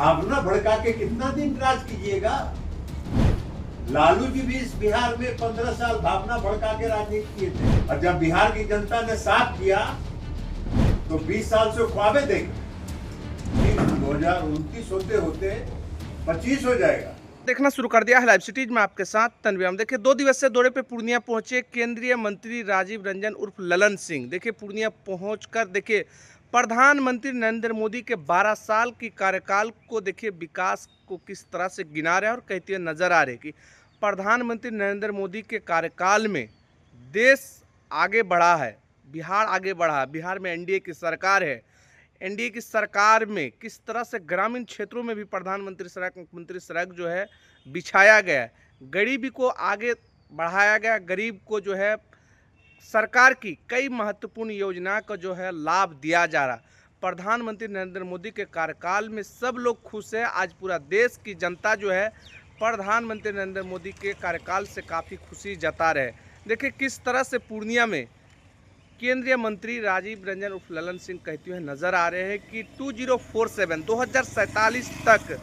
भावना भड़का के कितना दिन राज कीजिएगा। लालू जी भी इस बिहार में 15 साल भावना भड़का के राजनीति किए थे, और जब बिहार की जनता ने साथ किया तो 20 साल से ख्वाबे देखे 2029 होते होते 25 हो जाएगा। देखना शुरू कर दिया है लाइव सिटीज में आपके साथ तनवीर। देखिए 2 दिवसीय दौरे पे पूर्णिया पहुंचे केंद्रीय मंत्री राजीव रंजन उर्फ ललन सिंह। देखिए पूर्णिया पहुंचकर देखिए प्रधानमंत्री नरेंद्र मोदी के 12 साल की कार्यकाल को देखिए विकास को किस तरह से गिना रहे हैं और कहते हुए नजर आ रहे कि प्रधानमंत्री नरेंद्र मोदी के कार्यकाल में देश आगे बढ़ा है, बिहार आगे बढ़ा है। बिहार में एनडीए की सरकार है, एनडीए की सरकार में किस तरह से ग्रामीण क्षेत्रों में भी प्रधानमंत्री सड़क मुख्यमंत्री सड़क जो है बिछाया गया है, गरीबी को आगे बढ़ाया गया, गरीब को जो है सरकार की कई महत्वपूर्ण योजना का जो है लाभ दिया जा रहा। प्रधानमंत्री नरेंद्र मोदी के कार्यकाल में सब लोग खुश है। आज पूरा देश की जनता जो है प्रधानमंत्री नरेंद्र मोदी के कार्यकाल से काफ़ी खुशी जता रहे। देखिए किस तरह से पूर्णिया में केंद्रीय मंत्री राजीव रंजन उर्फ ललन सिंह कहते हुए नजर आ रहे हैं कि 2047 तक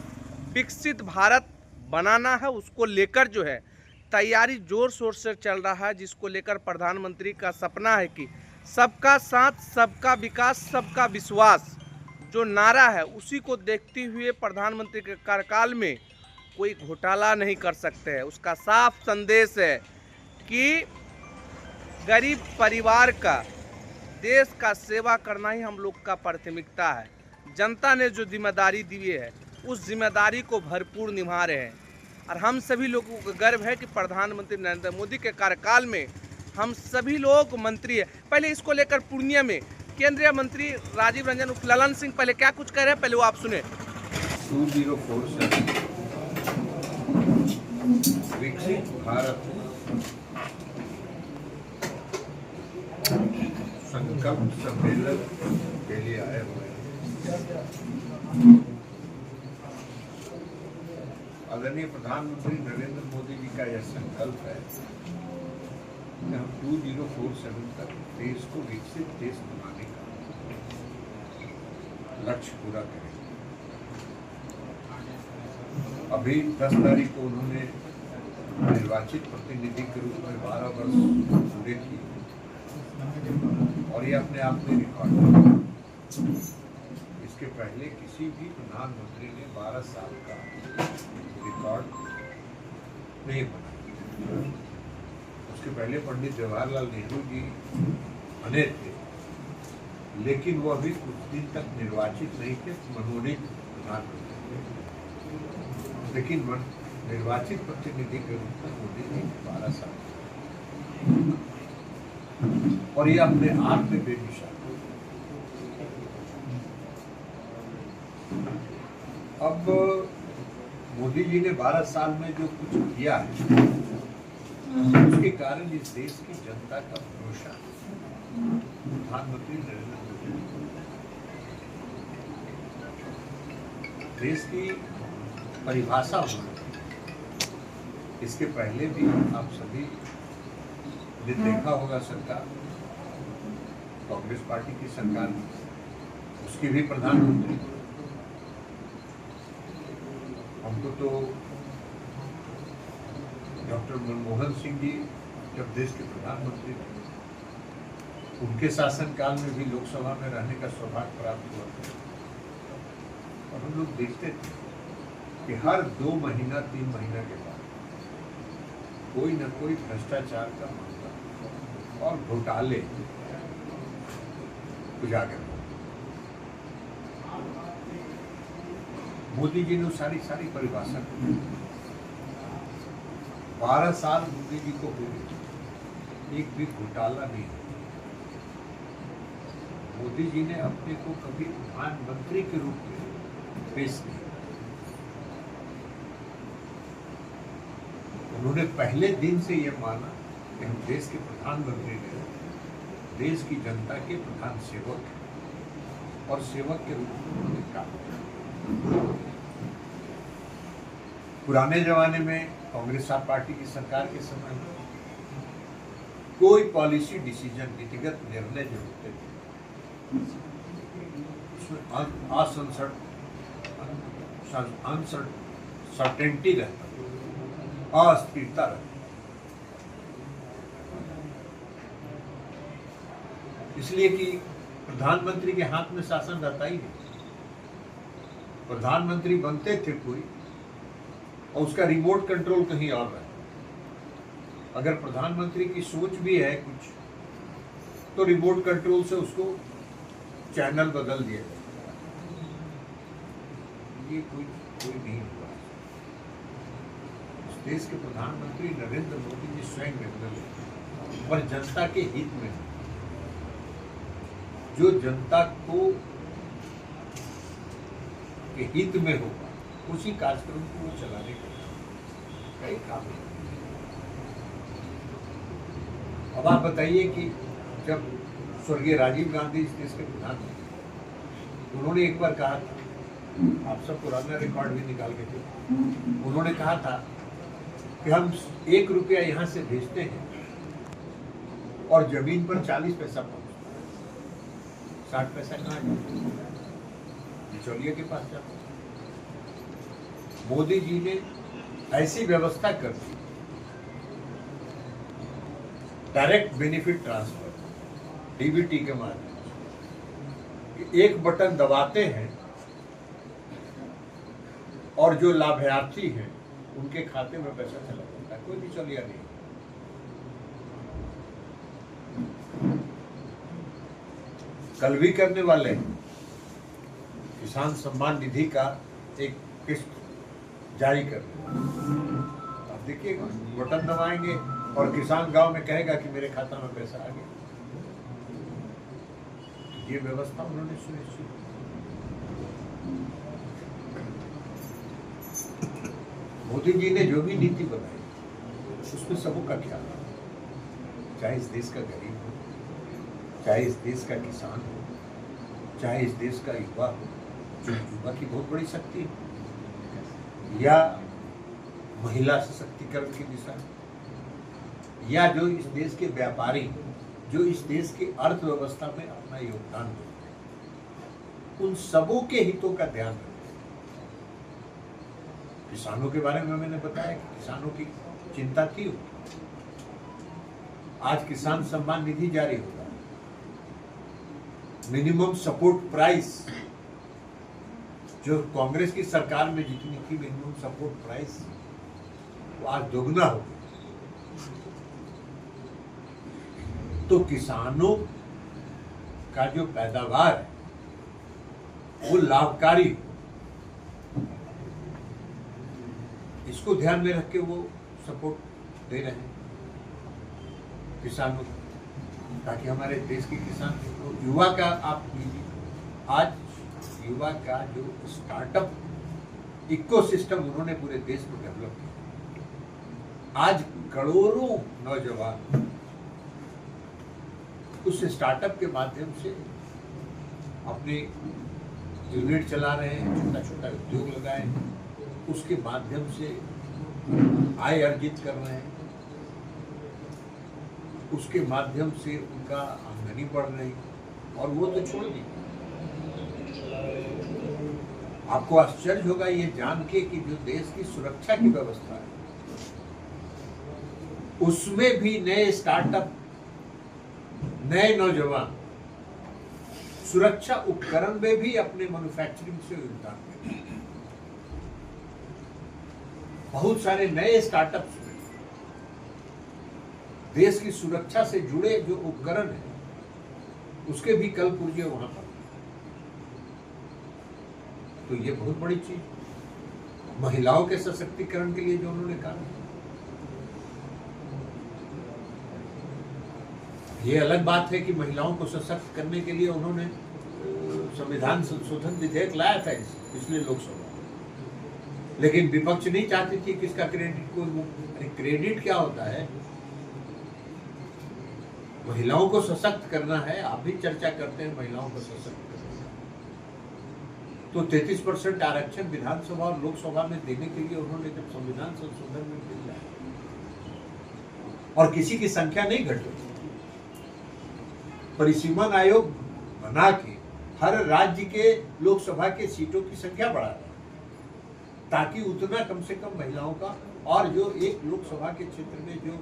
विकसित भारत बनाना है। उसको लेकर जो है तैयारी जोर शोर से चल रहा है, जिसको लेकर प्रधानमंत्री का सपना है कि सबका साथ, सबका विकास, सबका विश्वास जो नारा है उसी को देखते हुए प्रधानमंत्री के कार्यकाल में कोई घोटाला नहीं कर सकते हैं। उसका साफ संदेश है कि गरीब परिवार का, देश का सेवा करना ही हम लोग का प्राथमिकता है। जनता ने जो जिम्मेदारी दी है उस जिम्मेदारी को भरपूर निभा रहे हैं, और हम सभी लोगों को गर्व है कि प्रधानमंत्री नरेंद्र मोदी के कार्यकाल में हम सभी लोग मंत्री हैं। पहले इसको लेकर पूर्णिया में केंद्रीय मंत्री राजीव रंजन उर्फ ललन सिंह पहले क्या कुछ कह रहे हैं, पहले वो आप सुने। 2047 विकसित भारत संकल्प सम्मेलन के लिए आए हुए हैं। आदरणीय प्रधानमंत्री नरेंद्र मोदी जी का यह संकल्प है कि हम 2047 तक देश को विकसित देश बनाने का लक्ष्य पूरा करेंगे। अभी 10 तारीख को उन्होंने निर्वाचित प्रतिनिधि के रूप में 12 वर्ष पूरे किए, और ये अपने आप में रिकॉर्ड है। इसके पहले किसी भी प्रधानमंत्री ने 12 साल का रिकॉर्ड नहीं बनाया। उसके पहले पंडित जवाहरलाल नेहरू जी बने थे, लेकिन वो अभी कुछ दिन तक निर्वाचित नहीं थे, मनोनीत प्रधानमंत्री थे। लेकिन निर्वाचित प्रतिनिधि के रूप में मोदी जी 12 साल, और ये अपने आप में बेमिसाल। अब मोदी जी ने 12 साल में जो कुछ किया है उसके कारण इस देश की जनता का भरोसा प्रधानमंत्री नरेंद्र मोदी, देश की परिभाषा होना। इसके पहले भी आप सभी ने देखा होगा, सरकार कांग्रेस पार्टी की सरकार, उसकी भी प्रधानमंत्री। हमको तो डॉक्टर मनमोहन सिंह जी जब देश के प्रधानमंत्री थे, उनके शासनकाल में भी लोकसभा में रहने का सौभाग्य प्राप्त हुआ था, और हम लोग देखते थे कि हर 2 महीना 3 महीना के बाद कोई न कोई भ्रष्टाचार का मामला और घोटाले उजागर। मोदी जी ने सारी परिभाषा 12 साल मोदी जी को पूरे, एक भी घोटाला नहीं। मोदी जी ने अपने को कभी प्रधानमंत्री के रूप में पेश किया। उन्होंने पहले दिन से यह माना कि हम देश के प्रधानमंत्री हैं, देश की जनता के प्रधान सेवक हैं, और सेवक के रूप में उन्होंने काम किया। पुराने जमाने में कांग्रेस पार्टी की सरकार के समय में कोई पॉलिसी डिसीजन, नीतिगत निर्णय जो होते थे उसमें असंसद अनसर्टेनिटी रहता, अस्थिरता रहती। इसलिए कि प्रधानमंत्री के हाथ में शासन रहता ही नहीं। प्रधानमंत्री बनते थे कोई और उसका रिमोट कंट्रोल कहीं और रहता। अगर प्रधानमंत्री की सोच भी है कुछ तो रिमोट कंट्रोल से उसको चैनल बदल दिया जाए। ये कोई नहीं हुआ। इस देश के प्रधानमंत्री नरेंद्र मोदी जी स्वयं बदले और जनता के हित में, जो जनता को के हित में होगा उसी कार्यक्रम को वो चलाने का कई काम है। अब आप बताइए कि जब स्वर्गीय राजीव गांधी इस देश के प्रधानमंत्री, उन्होंने एक बार कहा था, आप सब पुराना रिकॉर्ड भी निकाल के थे, उन्होंने कहा था कि हम 1 रुपया यहाँ से भेजते हैं और जमीन पर 40 पैसा पहुंचता है, 60 पैसा कहाँ जाता, बिचौलिया के पास जाता। मोदी जी ने ऐसी व्यवस्था कर दी, डायरेक्ट बेनिफिट ट्रांसफर डीबीटी के माध्यम से, एक बटन दबाते हैं और जो लाभार्थी हैं उनके खाते में पैसा चला जाता है, कोई बिचौलिया नहीं। कल भी करने वाले किसान सम्मान निधि का एक किस्त जारी कर रहे। आप देखिएगा, बटन दबाएंगे और किसान गांव में कहेगा कि मेरे खाता में पैसा आ गया। ये व्यवस्था उन्होंने सुनिश्चित की। मोदी जी ने जो भी नीति बनाई उसमें सबका ख्याल रखा, चाहे इस देश का गरीब हो, चाहे इस देश का किसान हो, चाहे इस देश का युवा हो, जो युवा की बहुत बड़ी शक्ति है, या महिला सशक्तिकरण की दिशा, या जो इस देश के व्यापारी, जो इस देश की अर्थव्यवस्था में अपना योगदान देते हैं, उन सबों के हितों का ध्यान रखते हैं। किसानों के बारे में मैंने बताया कि किसानों की चिंता थी। आज किसान सम्मान निधि जारी होगा, मिनिमम सपोर्ट प्राइस जो कांग्रेस की सरकार में जितनी थी मिनिमम सपोर्ट प्राइस, वो आज दोगुना हो गया। तो किसानों का जो पैदावार है वो लाभकारी, इसको ध्यान में रख के वो सपोर्ट दे रहे हैं किसानों को, ताकि हमारे देश के किसान तो युवा का आप लीजिए, आज युवा का जो स्टार्टअप इकोसिस्टम उन्होंने पूरे देश में डेवलप किया। आज करोड़ों नौजवान उस स्टार्टअप के माध्यम से अपने यूनिट चला रहे हैं, छोटा छोटा उद्योग लगाए, उसके माध्यम से आय अर्जित कर रहे हैं, उसके माध्यम से उनका आमदनी बढ़ रही। और वो तो छोड़ दी, आपको आश्चर्य होगा ये जान के कि जो देश की सुरक्षा की व्यवस्था है उसमें भी नए स्टार्टअप, नए नौजवान सुरक्षा उपकरण में भी अपने मैन्युफैक्चरिंग से योगदान देते हैं। बहुत सारे नए स्टार्टअप्स में देश की सुरक्षा से जुड़े जो उपकरण हैं उसके भी कल पुर्जे वहां पर। तो ये बहुत बड़ी चीज, महिलाओं के सशक्तिकरण के लिए जो उन्होंने कहा, ये अलग बात है कि महिलाओं को सशक्त करने के लिए उन्होंने संविधान संशोधन विधेयक लाया था पिछले लोकसभा, लेकिन विपक्ष नहीं चाहती थी कि इसका क्रेडिट को, क्रेडिट क्या होता है, महिलाओं को सशक्त करना है। आप भी चर्चा करते हैं महिलाओं को सशक्त करना, तो 33% आरक्षण विधानसभा और लोकसभा में देने के लिए उन्होंने जब संविधान संशोधन में बिल लाया और किसी की संख्या नहीं घटी, परिसीमन आयोग बना के हर राज्य के लोकसभा के सीटों की संख्या बढ़ा रहे हैं, ताकि उतना कम से कम महिलाओं का और जो एक लोकसभा के क्षेत्र में जो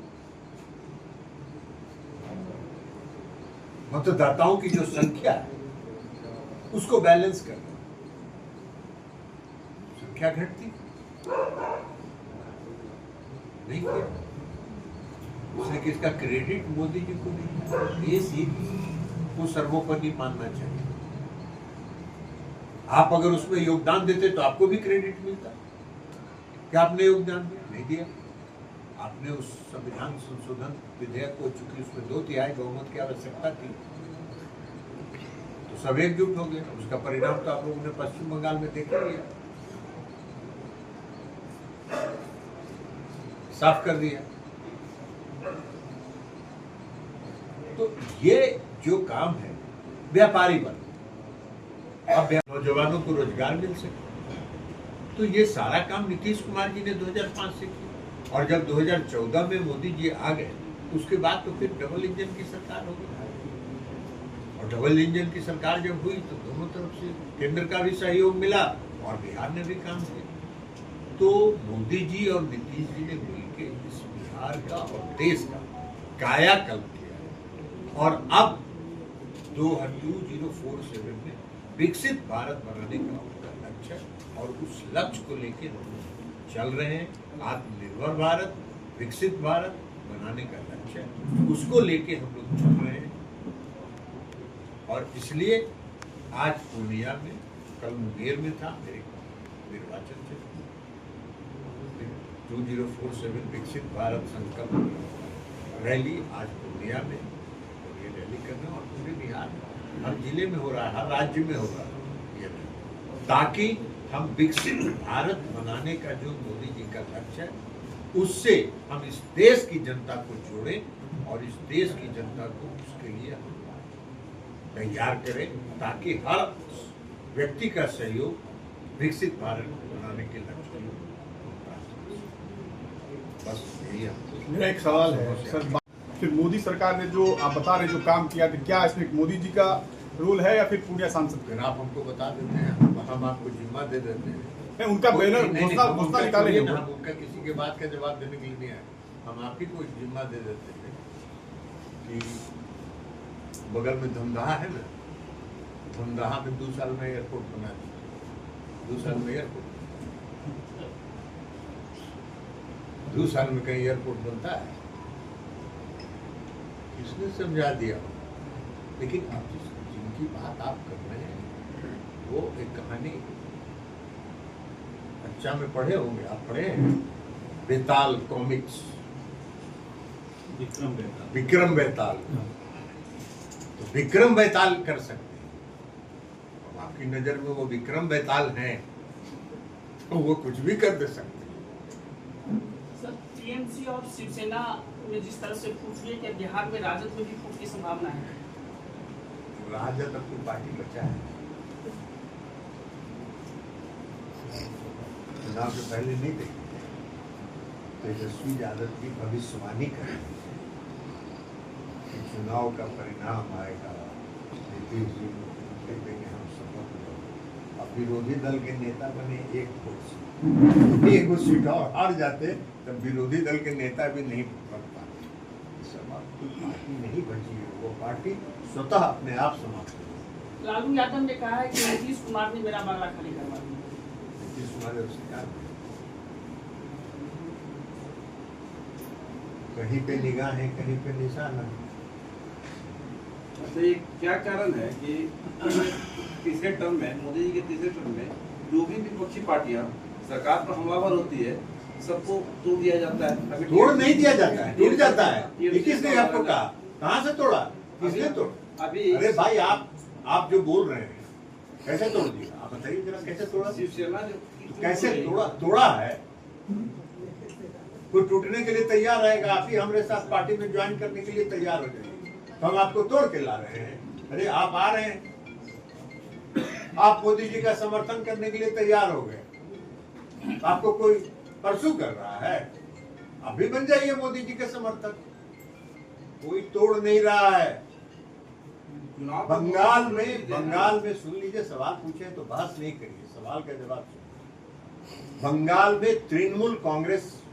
मतदाताओं की जो संख्या है उसको बैलेंस करना। संख्या घटती नहीं किया उसने, किसका क्रेडिट मोदी जी को नहीं, ये सीट को सर्वोपरि मानना चाहिए। आप अगर उसमें योगदान देते तो आपको भी क्रेडिट मिलता। क्या आपने योगदान दिया? नहीं दिया। आपने उस संविधान संशोधन विधेयक को, चूंकि उसमें 2/3 बहुमत की आवश्यकता थी, तो सब एकजुट हो गए। उसका परिणाम तो आप लोगों ने पश्चिम बंगाल में देख लिया, साफ कर दिया। तो ये जो काम है व्यापारी बन, अब नौजवानों को रोजगार मिल सके, तो ये सारा काम नीतीश कुमार जी ने 2005 से किया। और जब 2014 में मोदी जी आ गए, उसके बाद तो फिर डबल इंजन की सरकार हो गई। और डबल इंजन की सरकार जब हुई तो दोनों तरफ से केंद्र का भी सहयोग मिला और बिहार ने भी काम किया। तो मोदी जी और नीतीश जी ने मिलकर इस बिहार का और देश का कायाकल्प किया। और अब 2047 में विकसित भारत बनाने का उनका लक्ष्य है और उस लक्ष्य को लेकर हम चल रहे हैं। आत्मनिर्भर भारत, विकसित भारत बनाने का लक्ष्य है, उसको लेके हम लोग चल रहे हैं। और इसलिए आज पूर्णिया में, कल मुंगेर में था मेरे निर्वाचन क्षेत्र, 2047 विकसित भारत संकल्प रैली आज पूर्णिया में, और ये रैली करना और पूरे बिहार में हर जिले में हो रहा है, हर राज्य में हो रहा है ये, ताकि हम विकसित भारत बनाने का जो मोदी जी का लक्ष्य है उससे हम इस देश की जनता को जोड़ें और इस देश की जनता को उसके लिए हम तैयार करें, ताकि हर व्यक्ति का सहयोग विकसित भारत बनाने के लक्ष्य को प्राप्त करें। बस यही हमको। मेरा एक सवाल है सर, फिर मोदी सरकार ने जो आप बता रहे जो काम किया, तो क्या इसमें मोदी जी का रोल है या फिर पूर्णिया सांसद का? फिर आप हमको बता देते हैं, हम आपको जिम्मा दे देते हैं। नहीं, उनका बैनर घोषणा निकालेंगे। हम उनका किसी के बात का जवाब देने के लिए नहीं आए, हम आप ही को जिम्मा दे देते हैं कि बगल में धमदाहा है ना, धमदाहा में 2 साल में एयरपोर्ट बना दिया। 2 साल में एयरपोर्ट, 2 साल में कहीं एयरपोर्ट बनता है? किसने समझा दिया? लेकिन अब जिनकी बात आप कर रहे हैं वो एक कहानी अच्छा में पढ़े होंगे, आप पढ़े हैं बेताल कॉमिक्स, विक्रम बेताल। तो विक्रम बेताल कर सकते हैं। अब आपकी नजर में वो विक्रम बेताल हैं तो वो कुछ भी कर दे सकते हैं। सर, टीएमसी और शिवसेना में जिस तरह से फूट हुई है, क्या बिहार में राजद में भी फूट की संभावना है? राजद अपनी पार्टी बचा है, चुनाव से पहले नहीं देखते। तेजस्वी यादव की भविष्यवाणी करें कि चुनाव का परिणाम आएगा, नीतीश जी मुख्यमंत्री देंगे, हम शपथ लेंगे। अब विरोधी दल के नेता बने एक सीट और हार जाते तब विरोधी दल के नेता भी नहीं बन पाते। सब आपकी पार्टी नहीं बची है, वो पार्टी स्वतः अपने आप समाप्त हो गई। लालू यादव ने कहा है कि नीतीश कुमार ने मेरा बांग्ला खाली करवा दिया। नीतीश कुमार ने स्वीकार किया। कहीं पे निगाह है, कहीं पे निशाना है। अच्छा, ये क्या कारण है कि तीसरे टर्म में, मोदी जी के तीसरे टर्म में जो भी विपक्षी पार्टियां सरकार पर हमलावर होती है सबको तोड़ दिया जाता है? तोड़ नहीं दिया जाता है, टूट जाता है। ये किसने आपको कहा? कहाँ से तोड़ा? किसने तोड़ा? अभी अरे भाई, आप जो बोल रहे हैं कैसे तोड़ दिया? आप बताइए जरा, कैसे तोड़ा? शिवसेना जो कैसे तोड़ा है? कोई टूटने के लिए तैयार रहेगा, आप ही हमारे साथ पार्टी में ज्वाइन करने के लिए तैयार हो जाएंगे, तो हम आपको तोड़ के ला रहे हैं। अरे आप आ रहे हैं, आप मोदी जी का समर्थन करने के लिए तैयार हो गए, आपको कोई परसू कर रहा है, आप भी बन जाइए मोदी जी के समर्थक। कोई तोड़ नहीं रहा है, चुनाव बंगाल में सुन लीजिए, सवाल पूछे तो बहस नहीं करिए, सवाल का जवाब सुनिए। बंगाल में तृणमूल कांग्रेस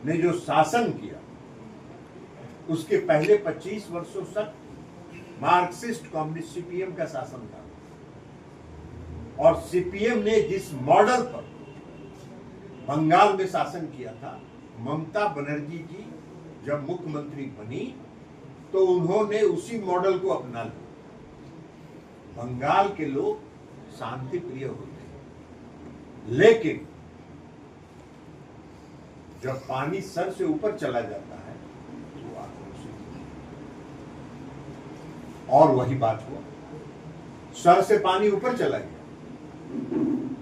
ने जो शासन किया उसके पहले 25 वर्षों तक मार्क्सिस्ट कम्युनिस्ट सीपीएम का शासन था, और सीपीएम ने जिस मॉडल पर बंगाल में शासन किया था, ममता बनर्जी जी जब मुख्यमंत्री बनी तो उन्होंने उसी मॉडल को अपना लिया। बंगाल के लोग शांति प्रिय होते हैं, लेकिन जब पानी सर से ऊपर चला जाता है तो आक्रोशित, और वही बात हुआ, सर से पानी ऊपर चला गया।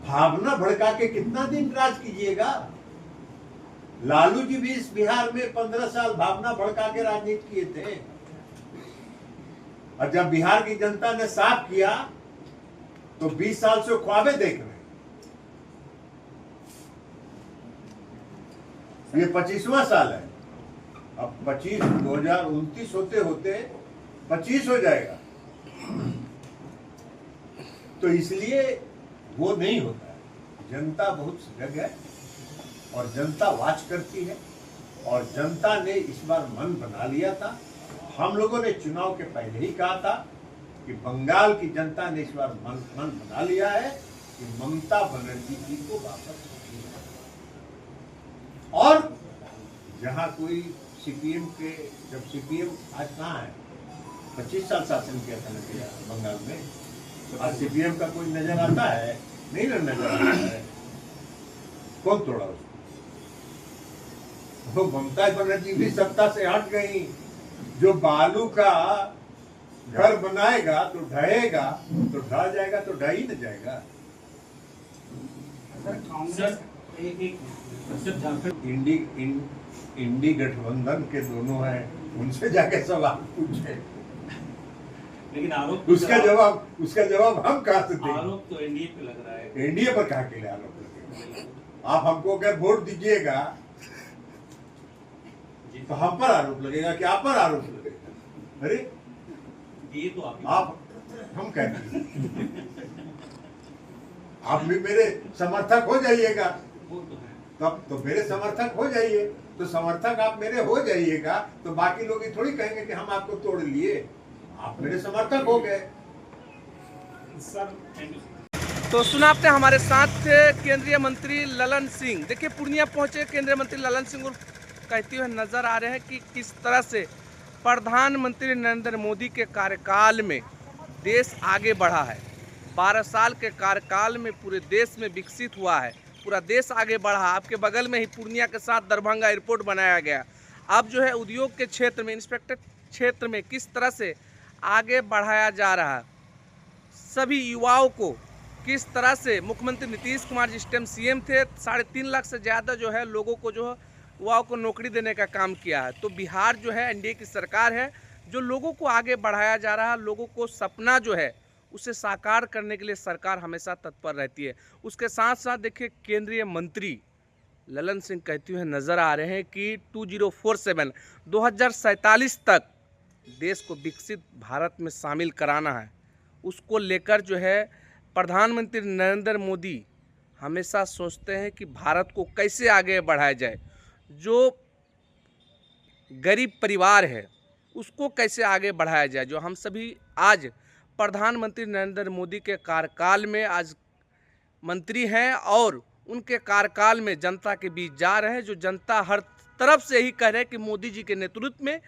भावना भड़का के कितना दिन राज कीजिएगा? लालू जी भी इस बिहार में 15 साल भावना भड़का के राजनीति किए थे, और जब बिहार की जनता ने साफ किया तो 20 साल से ख्वाबें देख रहे हैं। ये 25वां साल है, अब 2029 होते होते 25 हो जाएगा, तो इसलिए वो नहीं होता है। जनता बहुत सजग है और जनता वाच करती है, और जनता ने इस बार मन बना लिया था। हम लोगों ने चुनाव के पहले ही कहा था कि बंगाल की जनता ने इस बार मन बना लिया है कि ममता बनर्जी जी को वापस रखनी है। और जहां कोई सीपीएम के, जब सीपीएम आज कहाँ है, 25 साल शासन किया था ना बंगाल में, आज सीपीएम का कोई नजर आता है? नहीं ना नजर आता है। कौन तोड़ा उसको? वो ममता बनर्जी भी सत्ता से हट गई। जो बालू का घर बनाएगा तो ढहेगा, तो ढह जाएगा तो ढह ही न जाएगा। इंडी गठबंधन के दोनों हैं, उनसे जाके सवाल पूछे, लेकिन आरोप उसका जवाब हम कहाँ से देंगे? आरोप तो एनडीए पे लग रहा है। एनडीए पर कहाँ के लिए आरोप लगेगा? आप हमको अगर वोट दीजिएगा तो हम पर आरोप लगेगा कि आप पर आरोप लगेगा? अरे ये तो आप हम कहते हैं आप भी मेरे समर्थक हो जाइएगा, वो तो है। तब तो मेरे समर्थक हो जाइए। तो समर्थक आप मेरे हो जाइएगा तो बाकी लोग ये थोड़ी कहेंगे कि हम आपको तोड़ लिए, आप मेरे समर्थक हो गए। सर तो सुना आपने, हमारे साथ थे केंद्रीय मंत्री ललन सिंह। देखिए पूर्णिया पहुंचे केंद्रीय मंत्री ललन सिंह और कहते हुए नजर आ रहे हैं कि किस तरह से प्रधानमंत्री नरेंद्र मोदी के कार्यकाल में देश आगे बढ़ा है। 12 साल के कार्यकाल में पूरे देश में विकसित हुआ है, पूरा देश आगे बढ़ा। आपके बगल में ही पूर्णिया के साथ दरभंगा एयरपोर्ट बनाया गया। अब जो है उद्योग के क्षेत्र में, इंस्पेक्टर क्षेत्र में किस तरह से आगे बढ़ाया जा रहा है, सभी युवाओं को किस तरह से मुख्यमंत्री नीतीश कुमार जिस टाइम सीएम थे 3.5 लाख से ज़्यादा जो है लोगों को जो है युवाओं को नौकरी देने का काम किया है। तो बिहार जो है एनडीए की सरकार है, जो लोगों को आगे बढ़ाया जा रहा है, लोगों को सपना जो है उसे साकार करने के लिए सरकार हमेशा तत्पर रहती है। उसके साथ साथ देखिए केंद्रीय मंत्री ललन सिंह कहते हुए नजर आ रहे हैं कि 2047 तक देश को विकसित भारत में शामिल कराना है। उसको लेकर जो है प्रधानमंत्री नरेंद्र मोदी हमेशा सोचते हैं कि भारत को कैसे आगे बढ़ाया जाए, जो गरीब परिवार है उसको कैसे आगे बढ़ाया जाए। जो हम सभी आज प्रधानमंत्री नरेंद्र मोदी के कार्यकाल में आज मंत्री हैं और उनके कार्यकाल में जनता के बीच जा रहे हैं, जो जनता हर तरफ से ही कह रहे हैं कि मोदी जी के नेतृत्व में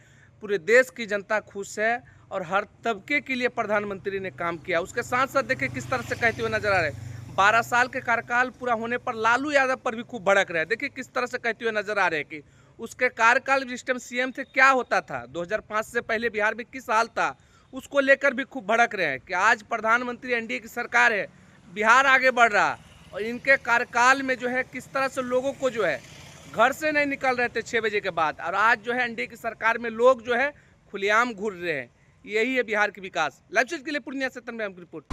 पूरे देश की जनता खुश है और हर तबके के लिए प्रधानमंत्री ने काम किया। उसके साथ साथ देखिए किस तरह से कहते हुए नजर आ रहे हैं। 12 साल के कार्यकाल पूरा होने पर लालू यादव पर भी खूब भड़क रहे हैं। देखिए किस तरह से कहते हुए नजर आ रहे हैं कि उसके कार्यकाल जिस टाइम सीएम थे क्या होता था, 2005 से पहले बिहार में किस हाल था, उसको लेकर भी खूब भड़क रहे हैं कि आज प्रधानमंत्री एनडीए की सरकार है, बिहार आगे बढ़ रहा, और इनके कार्यकाल में जो है किस तरह से लोगों को जो है घर से नहीं निकल रहे थे 6 बजे के बाद, और आज जो है एनडीए की सरकार में लोग जो है खुलेआम घूर रहे हैं। यही है बिहार की विकास। लाइव चीज के लिए पूर्णिया से तन्मय की रिपोर्ट।